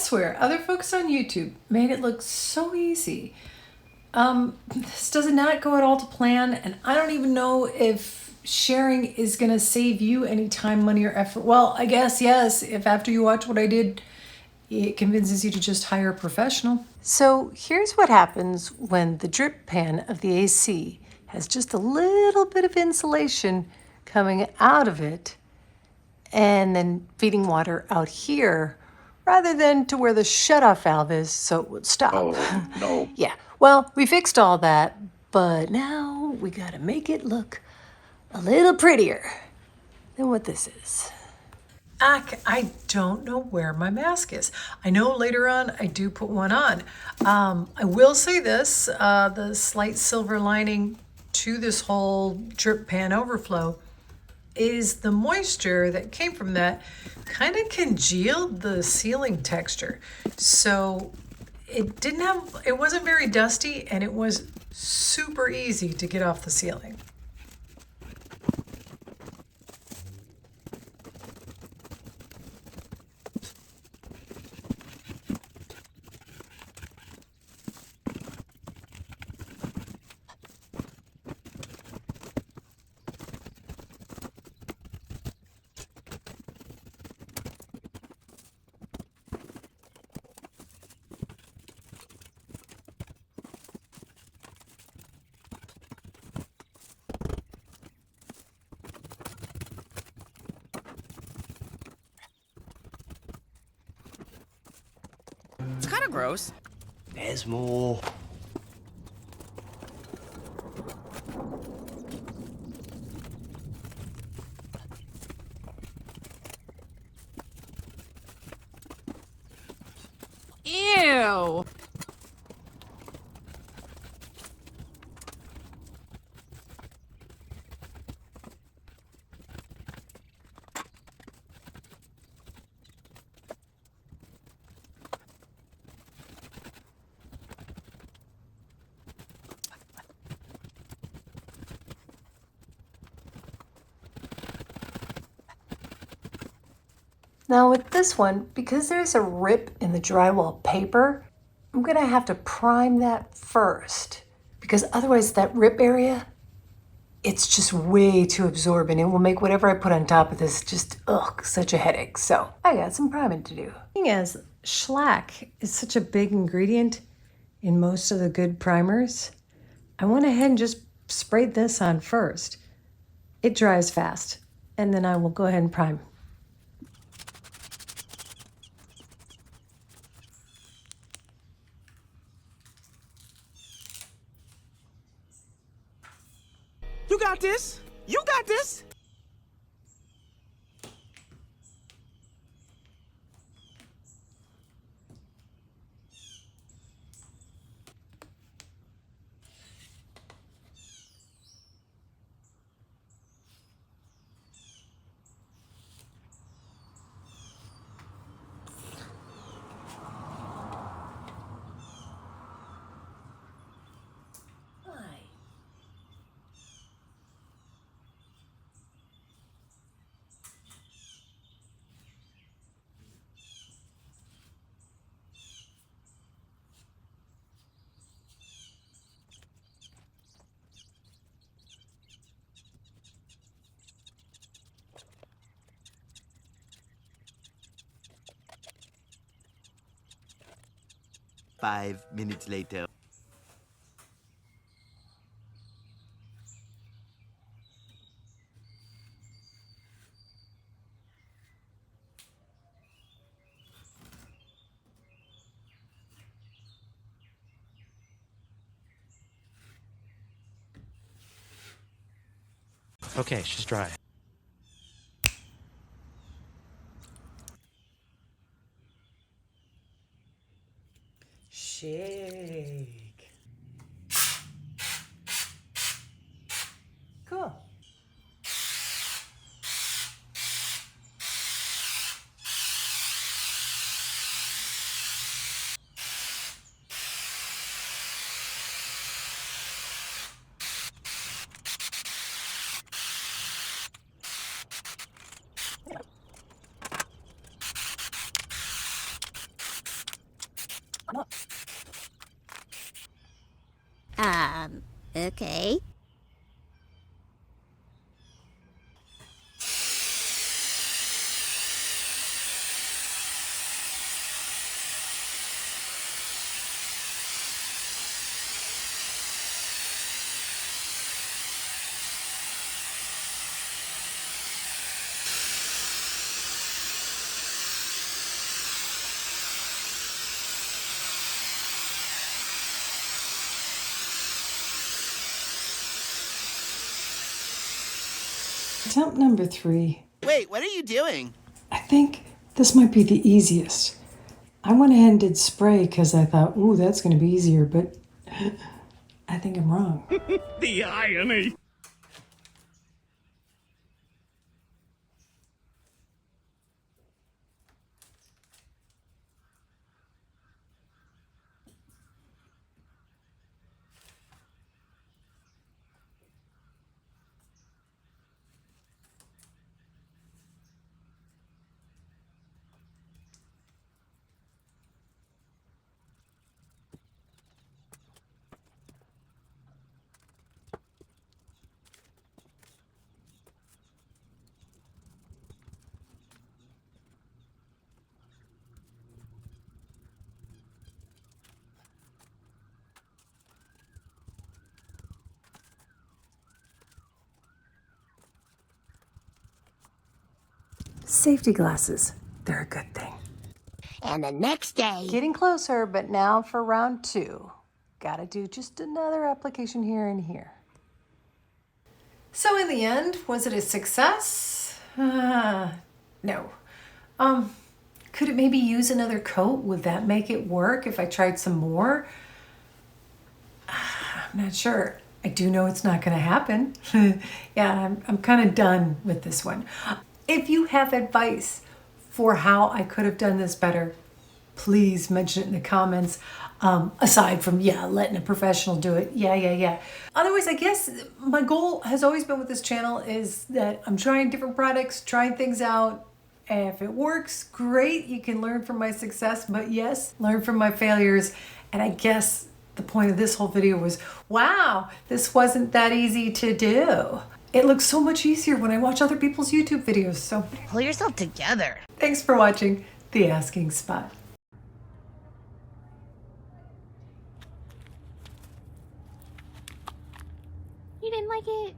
swear, other folks on YouTube made it look so easy. This does not go at all to plan, and I don't even know if sharing is going to save you any time, money, or effort. Well, I guess yes, if after you watch what I did, it convinces you to just hire a professional. So here's what happens when the drip pan of the AC has just a little bit of insulation coming out of it and then feeding water out here rather than to where the shutoff valve is so it would stop. Oh, no. Yeah, well, we fixed all that, but now we gotta make it look a little prettier than what this is. I don't know where my mask is. I know later on I do put one on. I will say this, the slight silver lining to this whole drip pan overflow is the moisture that came from that kind of congealed the ceiling texture. So it wasn't very dusty, and it was super easy to get off the ceiling. It's kind of gross. There's more. Ew. Now with this one, because there's a rip in the drywall paper, I'm gonna have to prime that first, because otherwise that rip area, it's just way too absorbent. It will make whatever I put on top of this just, such a headache. So I got some priming to do. Thing is, shellac is such a big ingredient in most of the good primers. I went ahead and just sprayed this on first. It dries fast, and then I will go ahead and prime. You got this. You got this. Five minutes later. Okay, she's dry. Shake. Cool. Okay. Attempt number 3. Wait, what are you doing? I think this might be the easiest. I went ahead and did spray because I thought, ooh, that's going to be easier, but I think I'm wrong. The irony! Safety glasses, they're a good thing. And the next day. Getting closer, but now for round 2. Gotta do just another application here and here. So in the end, was it a success? No. Could it maybe use another coat? Would that make it work if I tried some more? I'm not sure. I do know it's not gonna happen. Yeah, I'm kind of done with this one. If you have advice for how I could have done this better, please mention it in the comments. Aside from, letting a professional do it. Yeah. Otherwise, I guess my goal has always been with this channel is that I'm trying different products, trying things out. And if it works, great. You can learn from my success, but yes, learn from my failures. And I guess the point of this whole video was, wow, this wasn't that easy to do. It looks so much easier when I watch other people's YouTube videos. So Pull yourself together. thanks for watching The Asking Spot. You didn't like it?